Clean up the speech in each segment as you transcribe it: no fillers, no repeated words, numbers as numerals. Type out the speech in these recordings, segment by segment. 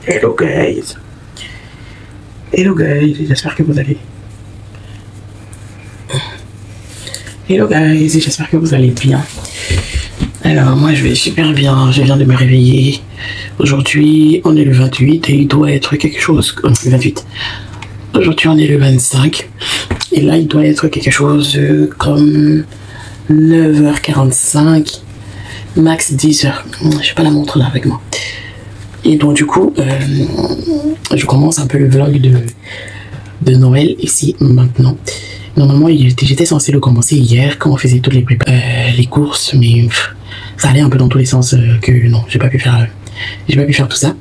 Hello guys. Hello guys, j'espère que vous allez. Hello guys, j'espère que vous allez bien. Alors moi je vais super bien, je viens de me réveiller. Aujourd'hui on est le 28 et il doit être quelque chose comme le 28. Aujourd'hui on est le 25 et là il doit être quelque chose comme 9h45, max 10h. J'ai pas la montre là avec moi. Et donc du coup, je commence un peu le vlog de Noël ici maintenant. Normalement, j'étais censé le commencer hier quand on faisait toutes les courses, mais ça allait un peu dans tous les sens que non, j'ai pas pu faire tout ça.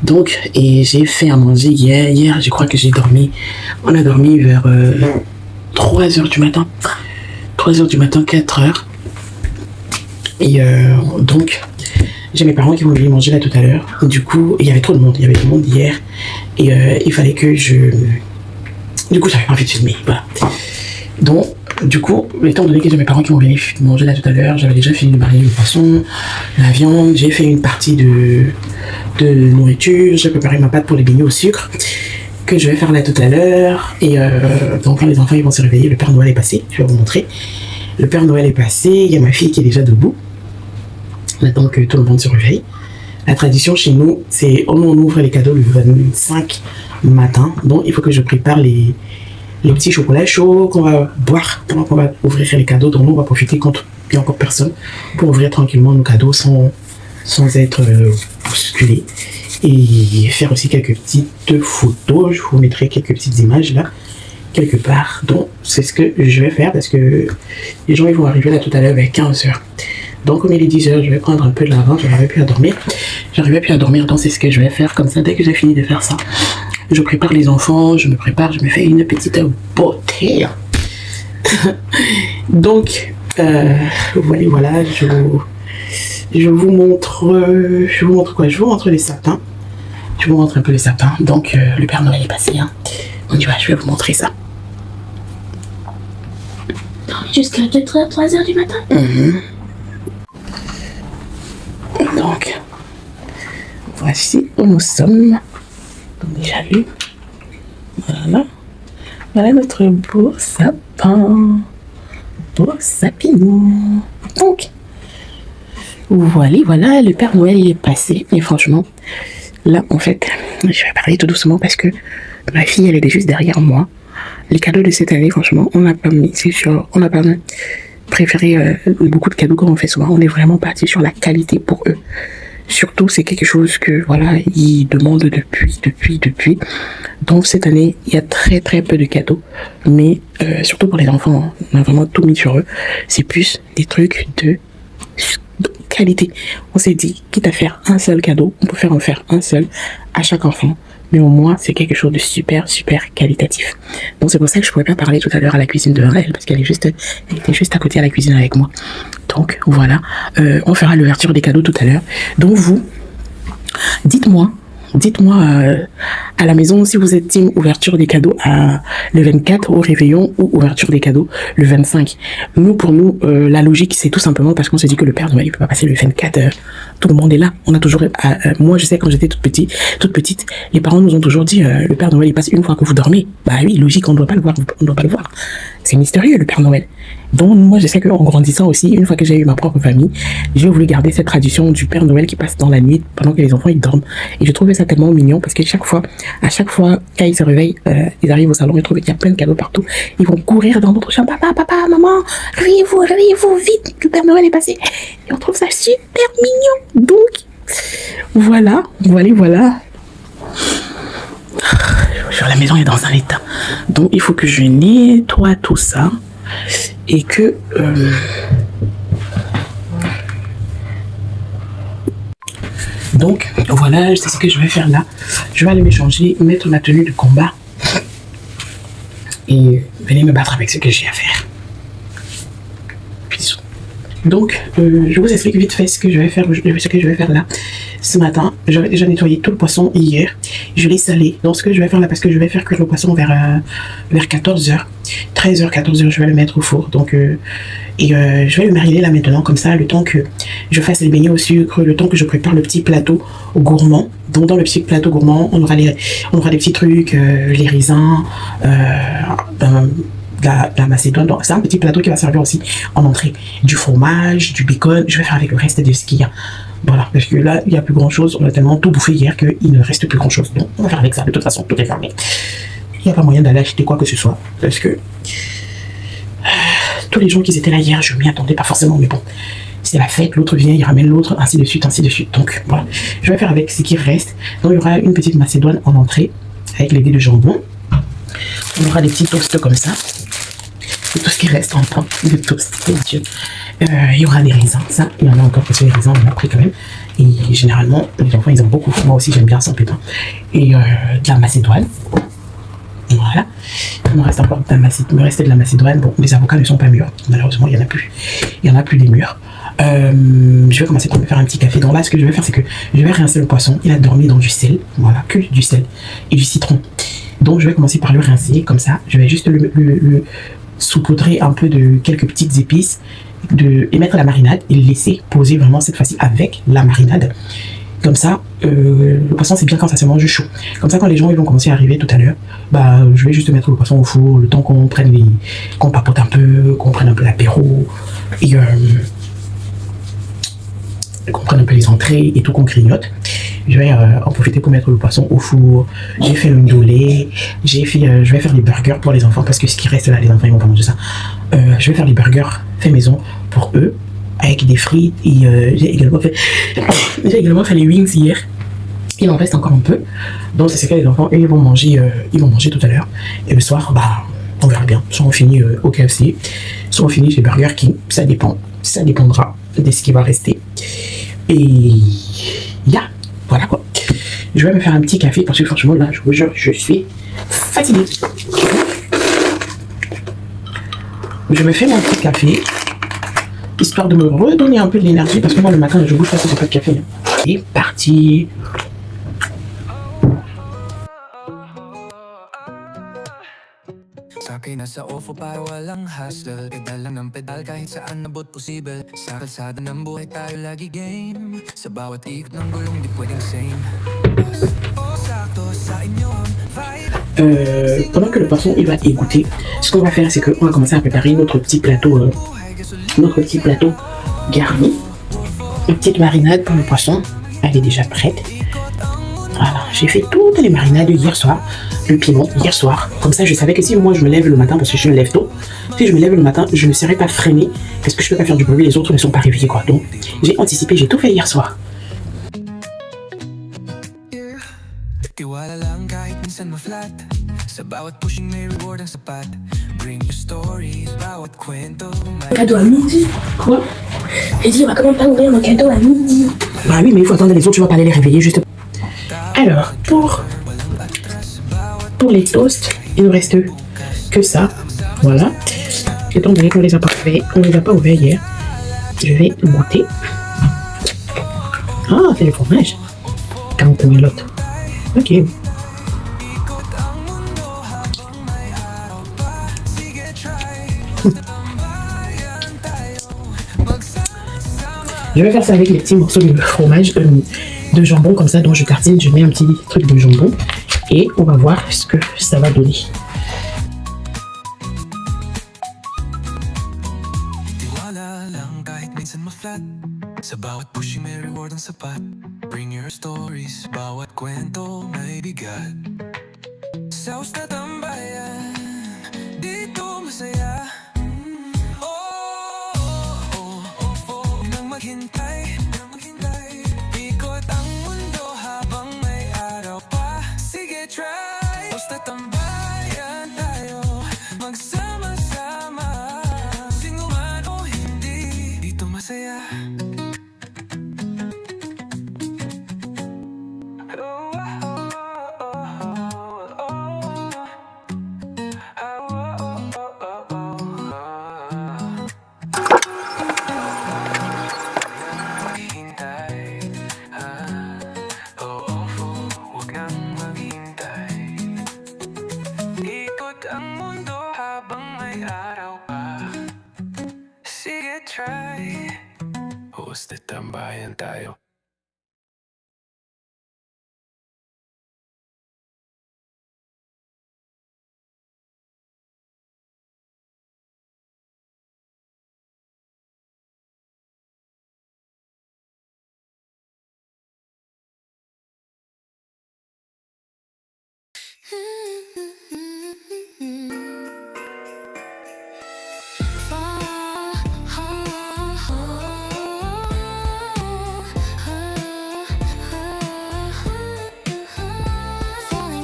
Donc, et j'ai fait à manger hier. Hier, je crois que on a dormi vers 3h du matin. 3h du matin, 4h. Et donc, j'ai mes parents qui vont venir manger là tout à l'heure. Du coup, il y avait trop de monde. Il y avait du monde hier. Et il fallait que Du coup, j'avais pas envie de filmer. Voilà. Donc, du coup, étant donné que j'ai mes parents qui vont venir manger là tout à l'heure, j'avais déjà fini de marier le poisson, la viande. J'ai fait une partie de nourriture. J'ai préparé ma pâte pour les beignets au sucre que je vais faire là tout à l'heure. Et donc, quand les enfants ils vont se réveiller, le Père Noël est passé. Je vais vous montrer. Le Père Noël est passé. Il y a ma fille qui est déjà debout. Maintenant que tout le monde se réveille. La tradition chez nous, c'est on ouvre les cadeaux le 25 matin. Donc il faut que je prépare les petits chocolats chauds qu'on va boire pendant qu'on va ouvrir les cadeaux. Donc nous, on va profiter quand il n'y a encore personne pour ouvrir tranquillement nos cadeaux sans être bousculés. Et faire aussi quelques petites photos. Je vous mettrai quelques petites images là, quelque part. Donc c'est ce que je vais faire parce que les gens ils vont arriver là tout à l'heure vers 15h. Donc, comme il est 10h, je vais prendre un peu de l'avance. J'arrivais plus à dormir. Donc, c'est ce que je vais faire. Comme ça, dès que j'ai fini de faire ça, je prépare les enfants, je me fais une petite beauté. Donc, voilà, je vous montre quoi? Je vous montre les sapins. Je vous montre un peu les sapins. Donc, le Père Noël est passé. Hein. On y va, je vais vous montrer ça. Jusqu'à 3h du matin. Donc, voici où nous sommes. Donc, déjà vu. Voilà. Voilà notre beau sapin. Beau sapinou. Donc, voilà, le Père Noël il est passé. Et franchement, là, en fait, je vais parler tout doucement parce que ma fille, elle est juste derrière moi. Les cadeaux de cette année, franchement, on n'a pas mis, c'est sûr, on n'a pas préféré beaucoup de cadeaux comme on fait souvent. On est vraiment parti sur la qualité pour eux. Surtout, c'est quelque chose que, voilà, ils demandent depuis. Donc, cette année, il y a très peu de cadeaux. Mais, surtout pour les enfants, hein, on a vraiment tout mis sur eux. C'est plus des trucs de qualité. On s'est dit, quitte à faire un seul cadeau, on peut en faire un seul à chaque enfant. Mais au moins, c'est quelque chose de super qualitatif. Donc, c'est pour ça que je ne pouvais pas parler tout à l'heure à la cuisine de Raël, parce qu'elle était juste à côté à la cuisine avec moi. Donc, voilà. On fera l'ouverture des cadeaux tout à l'heure. Donc, vous, dites-moi à la maison si vous êtes team ouverture des cadeaux le 24 au réveillon ou ouverture des cadeaux le 25. Pour nous, la logique c'est tout simplement parce qu'on se dit que le Père Noël il peut pas passer le 24. Tout le monde est là. On a toujours, moi je sais quand j'étais toute petite, les parents nous ont toujours dit le Père Noël il passe une fois que vous dormez. Bah oui, logique, on doit pas le voir. C'est mystérieux le Père Noël. Donc moi je sais qu'en grandissant aussi, une fois que j'ai eu ma propre famille, j'ai voulu garder cette tradition du Père Noël qui passe dans la nuit pendant que les enfants ils dorment. Et je trouvais ça tellement mignon parce que à chaque fois quand ils se réveillent, ils arrivent au salon, ils trouvent qu'il y a plein de cadeaux partout. Ils vont courir dans notre chambre, papa, maman, réveillez-vous vite, le Père Noël est passé. Et on trouve ça super mignon. Donc voilà. La maison est dans un état. Donc il faut que je nettoie tout ça. Et que donc voilà, c'est ce que je vais faire là. Je vais aller me changer, mettre ma tenue de combat et venir me battre avec ce que j'ai à faire. Donc je vous explique vite fait ce que je vais faire là. Ce matin, j'avais déjà nettoyé tout le poisson hier. Je l'ai salé. Donc ce que je vais faire là, parce que je vais faire cuire le poisson vers 14h. 13h, 14h, je vais le mettre au four. Donc, je vais le mariner là maintenant, comme ça, le temps que je fasse les beignets au sucre, le temps que je prépare le petit plateau gourmand Donc dans le petit plateau gourmand, on aura des petits trucs, les raisins, la macédoine. Donc c'est un petit plateau qui va servir aussi en entrée. Du fromage, du bacon. Je vais faire avec le reste de ce qu'il y a. Voilà, parce que là, il n'y a plus grand chose. On a tellement tout bouffé hier qu'il ne reste plus grand chose. Donc on va faire avec ça. De toute façon, tout est fermé. Il n'y a pas moyen d'aller acheter quoi que ce soit. Parce que tous les gens qui étaient là hier, je m'y attendais pas forcément. Mais bon, c'est la fête. L'autre vient, il ramène l'autre, ainsi de suite, ainsi de suite. Donc voilà, je vais faire avec ce qui reste. Donc il y aura une petite macédoine en entrée avec les dés de jambon. On aura des petits toasts comme ça. C'est tout ce qui reste en temps de toast. Il y aura des raisins. Ça, il y en a encore parce que les raisins, on en a pris quand même. Et généralement, les enfants, ils aiment beaucoup. Moi aussi, j'aime bien sans pépin. Et de la macédoine. Voilà. Il me reste encore de la macédoine. Bon, les avocats ne sont pas mûrs. Malheureusement, il n'y en a plus. Il n'y en a plus des mûrs. Je vais commencer par me faire un petit café. Donc là, ce que je vais faire, c'est que je vais rincer le poisson. Il a dormi dans du sel. Voilà, que du sel et du citron. Donc, je vais commencer par le rincer. Comme ça, je vais juste le saupoudrer un peu de quelques petites épices et mettre la marinade et le laisser poser vraiment cette fois-ci avec la marinade. Comme ça, le poisson c'est bien quand ça se mange chaud. Comme ça, quand les gens ils vont commencer à arriver tout à l'heure, bah je vais juste mettre le poisson au four le temps qu'on papote un peu, qu'on prenne un peu l'apéro et qu'on prenne un peu les entrées et tout, qu'on grignote. Je vais en profiter pour mettre le poisson au four. J'ai fait le ndolé. Je vais faire des burgers pour les enfants parce que ce qui reste là, les enfants ils vont pas manger ça. Je vais faire des burgers fait maison pour eux avec des frites et j'ai également fait les wings hier. Il en reste encore un peu. Donc c'est ce que les enfants ils vont manger tout à l'heure. Et le soir, bah on verra bien. Soit on finit au KFC, soit on finit chez Burger King. Ça dépend. Ça dépendra de ce qui va rester. Et voilà quoi. Je vais me faire un petit café parce que franchement là, je vous jure, je suis fatiguée. Je me fais mon petit café histoire de me redonner un peu de l'énergie parce que moi le matin je bouge pas si j'ai pas de café. Et parti. Sakay na sa ofo para walang hassle. Pedal lang ng pedal kahit saan nabot posible. Sa kalsada ng buhay tayo lagi game. Sa bawat ikot ng gulong di pwedeng same. Pendant que le poisson il va égoutter, ce qu'on va faire c'est qu'on va commencer à préparer notre petit plateau garni. Une petite marinade pour le poisson, elle est déjà prête. Voilà, j'ai fait toutes les marinades hier soir, le piment hier soir. Comme ça je savais que si moi je me lève le matin, parce que je me lève tôt, si je me lève le matin je ne serai pas freinée parce que je peux pas faire du bruit, les autres ne sont pas réveillés quoi. Donc j'ai anticipé, j'ai tout fait hier soir. Cadeau à midi. Quoi? J'ai dit, on va quand même pas ouvrir mon cadeau à midi. Bah oui, mais il faut attendre les autres, tu vas pas aller les réveiller juste. Alors, pour les toasts, il ne reste que ça. Voilà. Étant donné qu'on les a pas ouverts hier, je vais goûter. Ah, c'est le fromage. 40 000 autres. Ok. Je vais faire ça avec les petits morceaux de fromage, de jambon comme ça, dont je tartine, je mets un petit truc de jambon et on va voir ce que ça va donner. Sa bawat pushing may reward ang sapat. Bring your stories, bawat kwento may bigat. Sa usta tambayan, dito masaya. Nang maghintay, ikot ang mundo habang may araw pa. Sige try, usta tambayan tayo, magsama-sama. Single man o hindi, dito masaya. Ang mundo habang may araw pa. Sige try, huwag tambayan tayo. Falling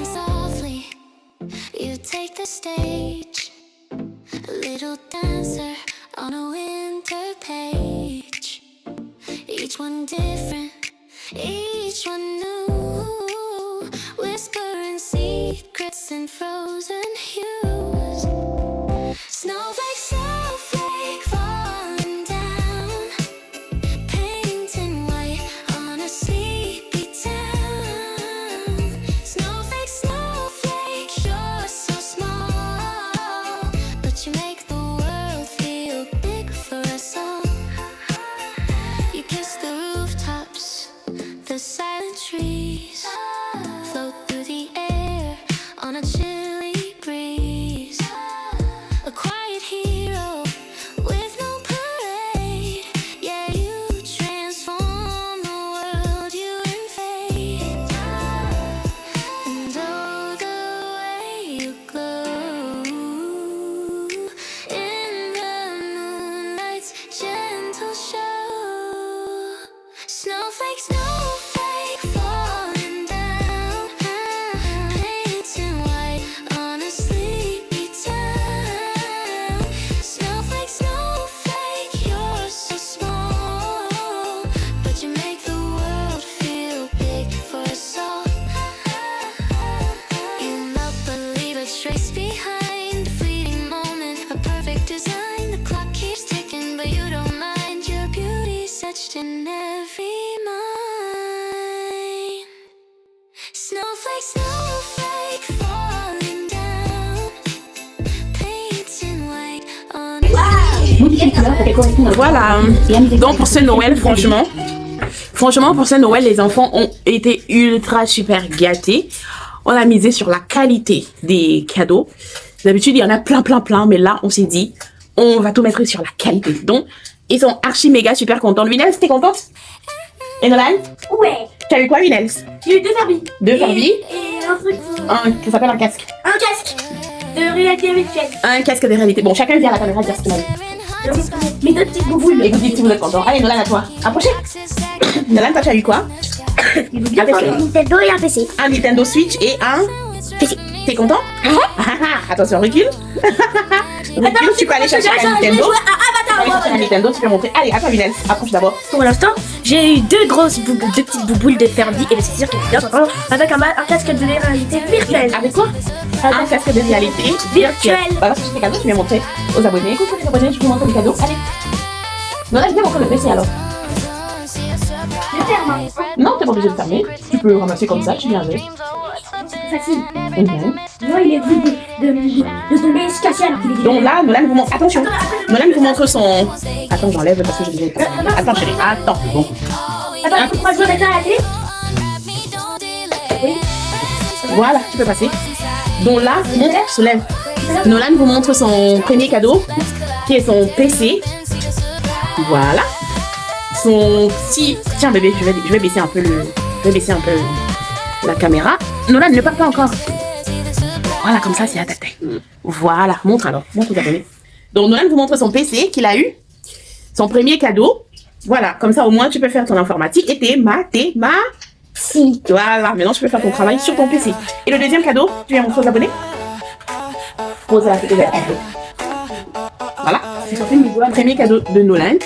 softly, you take the stage. A little dancer on a winter page. Each one different, each one new. Whispering secrets in frozen hues. Snowflake, snowflake falling down. Painting white on a sleepy town. Snowflake, snowflake, you're so small, but you make the world feel big for us all. You kiss the rooftops, the silent trees, float through the air on a chilly breeze. A quiet hero with no parade. Yeah, you transform the world, you invade. And oh, the way you glow in the moonlight's gentle show. Snowflake, snowflake falling down, painting white on a sleepy town. Snowflake, snowflake, you're so small, but you make the world feel big for us all. You melt but leave a trace behind, a fleeting moment, a perfect design. The clock keeps ticking, but you don't mind. Your beauty's etched in every mind. Snowflake, snowflake falling down, painting white on Voilà. Donc pour ce Noël, franchement, pour ce Noël, les enfants ont été ultra super gâtés. On a misé sur la qualité des cadeaux. D'habitude, il y en a plein, mais là, on s'est dit, on va tout mettre sur la qualité. Donc, ils sont archi méga super contents. Winels, t'es contente? Et Nolan? Ouais. Tu as eu quoi, Winels? J'ai eu 2 Furby. 2 Furby? Et un truc. Ça s'appelle un casque. Un casque de réalité virtuelle. Un casque de réalité. Bon, chacun vient à la caméra dire ce qu'il a vu. Mes 2 petites bouboules. Et vous dites si vous êtes content. Allez, Nolan, à toi. Approchez. Nolan, toi, tu as eu quoi? Un Nintendo et un PC. Un Nintendo Switch et un PC. T'es content? Attention, recule. Recule, tu peux aller chercher un Nintendo. Tu peux aller chercher un Nintendo, tu peux montrer. Allez, à toi, Winels. Approche d'abord. Pour l'instant, j'ai eu 2 petites bouboules de Furby et c'est sûr qu'il est bien content avec un casque de réalité virtuelle. Avec quoi? Un casque de réalité virtuelle. Bah, va chercher tes cadeaux, tu viens montrer aux abonnés. Coucou les abonnés, je peux montrer les cadeaux. Allez. Non, là, je viens montrer le PC alors. Je ferme. Non, t'es pas obligé de fermer. Tu peux ramasser comme ça, tu viens avec. C'est facile. Mhm. Moi, il est vu de tomber et se casser alors qu'il est Donc là, Nolan vous montre. Attention. Nolan vous montre son. Attends, j'enlève parce que j'ai déjà. Attends, chérie. Attends. Bon. Attends, moi je veux mettre ça à la télé. Oui. Voilà, tu peux passer. Donc là, soulève. Nolan vous montre son premier cadeau, qui est son PC. Voilà. Son petit. Tiens bébé, je vais baisser un peu la caméra. Nolan, ne parle pas encore. Voilà, comme ça, c'est à ta tête. Voilà, montre alors. Montre aux abonnés. Donc Nolan vous montre son PC qu'il a eu. Son premier cadeau. Voilà, comme ça au moins tu peux faire ton informatique et tes mathématiques. Voilà, maintenant tu peux faire ton travail sur ton PC. Et le deuxième cadeau, tu viens montrer aux abonnés. Pose la photo de la cadeau. Voilà, c'est son premier cadeau de Nolan.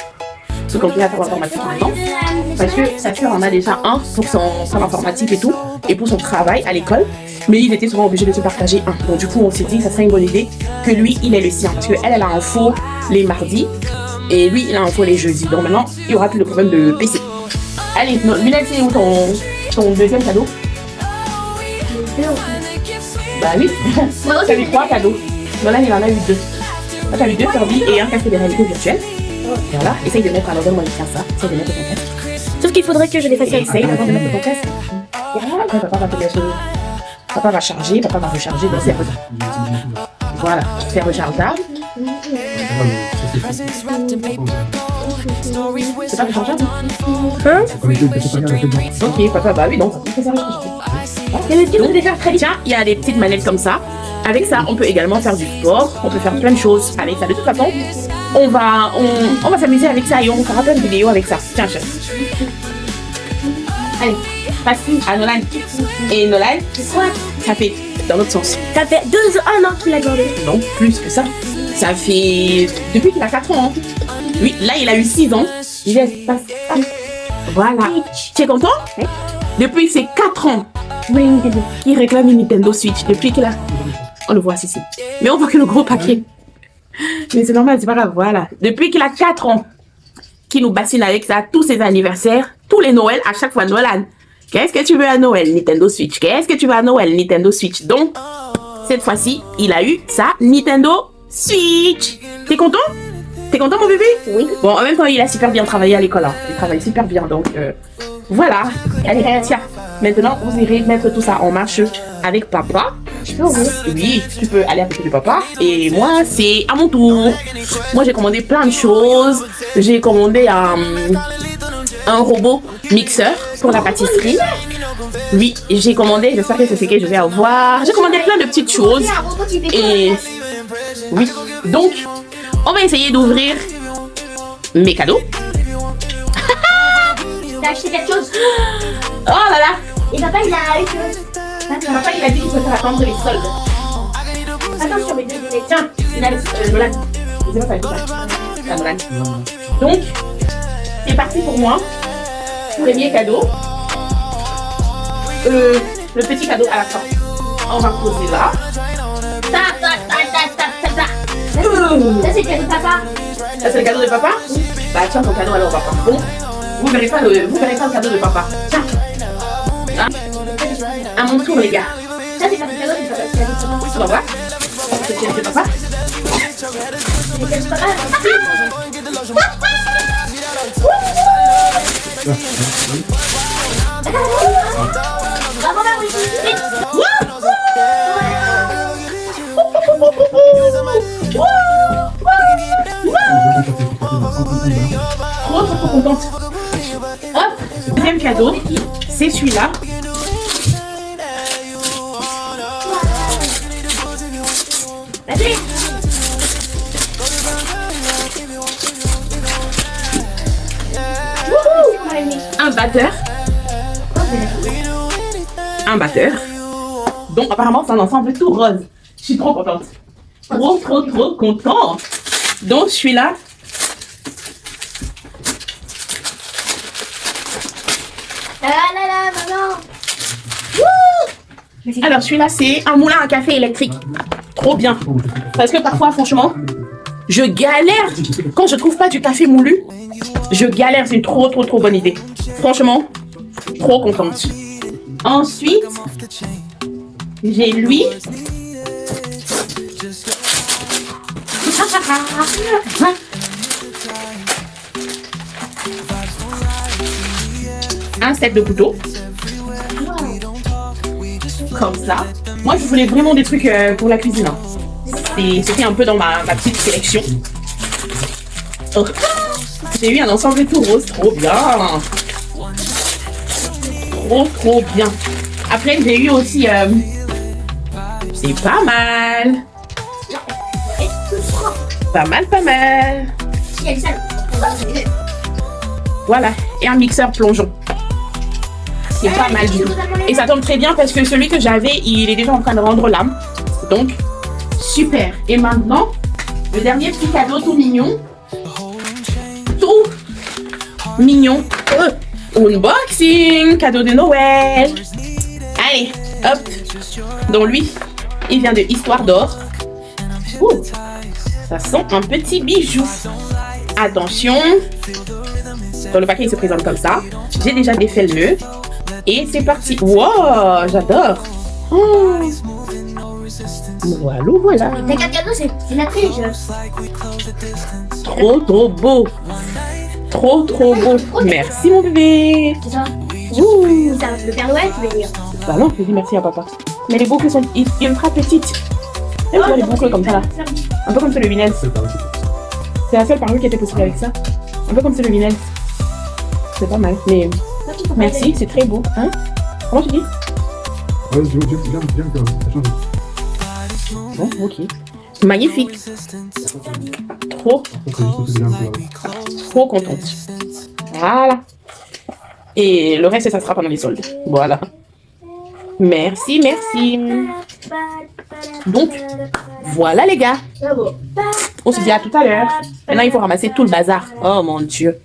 C'est qu'on peut faire l'informatique en même temps. Parce que Satur en a déjà un pour son informatique et tout, et pour son travail à l'école. Mais il était souvent obligé de se partager un. Donc du coup, on s'est dit que ça serait une bonne idée que lui, il ait le sien. Parce qu'elle a un faux les mardis, et lui, il a un faux les jeudis. Donc maintenant, il n'y aura plus de problème de PC. Allez, Lunel, c'est où ton deuxième cadeau? Bah oui. T'as eu 3 cadeaux. Nolan, il en a eu 2. Là, t'as eu 2 Furby et un casque de réalité virtuelle. Voilà, essaye de mettre à l'envers, moi je tiens ça. Essaye de mettre ton casque. Sauf qu'il faudrait que je les fasse avec ça. Essaye de mettre ton casque. Après, papa va te laisser. Papa va charger, papa va recharger. Donc c'est voilà, c'est rechargeable. Presents wrapped in paper. C'est pas rechargeable? Hein? Ok, papa, bah oui, donc ça peut faire rechargeable. Et le type de faire très bien. Tiens, il y a des petites manettes comme ça. Avec ça, on peut également faire du sport, on peut faire plein de choses avec ça. De toute façon, on va s'amuser avec ça et on fera plein de vidéos avec ça. Tiens, chef. Allez, passe à Nolan. Et Nolan, ça fait dans l'autre sens. Ça fait 1 an qu'il a gardé. Non, plus que ça. Ça fait depuis qu'il a 4 ans. Oui, là, il a eu 6 ans. Il laisse passer. Voilà. Tu es content? Depuis ses 4 ans, il réclame une Nintendo Switch. Depuis qu'il a... On le voit ici. Mais on voit que le gros paquet. Mais c'est normal, c'est pas grave. Voilà. Depuis qu'il a 4 ans, qu'il nous bassine avec ça, tous ses anniversaires, tous les Noëls, à chaque fois, Nolan. Qu'est-ce que tu veux à Noël? Nintendo Switch. Qu'est-ce que tu veux à Noël? Nintendo Switch. Donc, cette fois-ci, il a eu sa Nintendo Switch. T'es content? T'es content, mon bébé? Oui. Bon, en même temps, il a super bien travaillé à l'école. Hein. Il travaille super bien, donc voilà. Allez, tiens. Maintenant, vous irez mettre tout ça en marche avec papa. Je peux ouvrir. Oui, tu peux aller à côté de papa. Et moi, c'est à mon tour. Moi, j'ai commandé plein de choses. J'ai commandé un robot mixeur pour la pâtisserie. Oui, j'ai commandé, j'espère que c'est ce que je vais avoir. J'ai commandé plein de petites choses. Et oui, donc, on va essayer d'ouvrir mes cadeaux. T'as acheté quelque chose? Oh là là! Et papa, il a eu Papa, il a dit qu'il faut faire attendre les soldes. Attention, mes deux billets. Tiens, il a Nolan. Je sais pas faire ça. Nolan. Donc, c'est parti pour moi. Premier cadeau. Le petit cadeau à la fin. On va poser là. Ça, c'est le cadeau de papa. Ça, c'est le cadeau de papa? Bah, tiens, ton cadeau alors, papa. Bon, vous verrez pas le cadeau de papa. Tiens. Ah. À mon tour, les gars. Ça, c'est pas le cadeau de papa. Tu vas voir. C'est le cadeau de papa. C'est le cadeau de papa. Bravo, Marie. Trop contente. Hop, deuxième cadeau, c'est celui-là. Vas-y. Un batteur. Un batteur. Donc apparemment c'est un ensemble tout rose. Je suis trop contente. Trop contente. Donc celui-là. Maman. Alors celui-là c'est un moulin à café électrique. Trop bien. Parce que parfois franchement, je galère quand je trouve pas du café moulu. Je galère, c'est une trop bonne idée. Franchement, trop contente. Ensuite, j'ai lui. Un set de couteaux. Comme ça. Moi, je voulais vraiment des trucs pour la cuisine. Hein. C'était un peu dans ma petite sélection. Oh. J'ai eu un ensemble tout rose, trop bien. Trop bien. Après, j'ai eu aussi... c'est pas mal. Pas mal. Voilà. Et un mixeur plongeon. C'est pas mal du tout. Et ça tombe très bien parce que celui que j'avais, il est déjà en train de rendre l'âme. Donc, super. Et maintenant, le dernier petit cadeau tout mignon. Tout mignon. Unboxing, cadeau de Noël. Allez, hop. Donc lui, il vient de Histoire d'Or. Ouh, ça sent un petit bijou. Attention. Dans le paquet, il se présente comme ça. J'ai déjà défait le nœud. Et c'est parti. Wow, j'adore. Oh. Voilà. Les 4 cadeaux, c'est la triche. Trop beau. Trop beau. Merci mon bébé. C'est ça. Ouh. Le Père Noël, tu veux dire. Bah non, je dis merci à papa. Mais les boucles sont ultra petites. Et tu vois les boucles comme ça là. Un peu comme celui de Vinel. C'est la seule parure qui était possible avec ça. Un peu comme ces lunettes. C'est pas mal. Mais merci, c'est très beau. Hein? Comment tu dis? Ouais, j'aime que ça change. Bon, ok. Magnifique. Trop, trop contente. Voilà. Et le reste, ça sera pendant les soldes. Voilà. Merci, merci. Donc, voilà les gars. On se dit à tout à l'heure. Maintenant, il faut ramasser tout le bazar. Oh mon Dieu.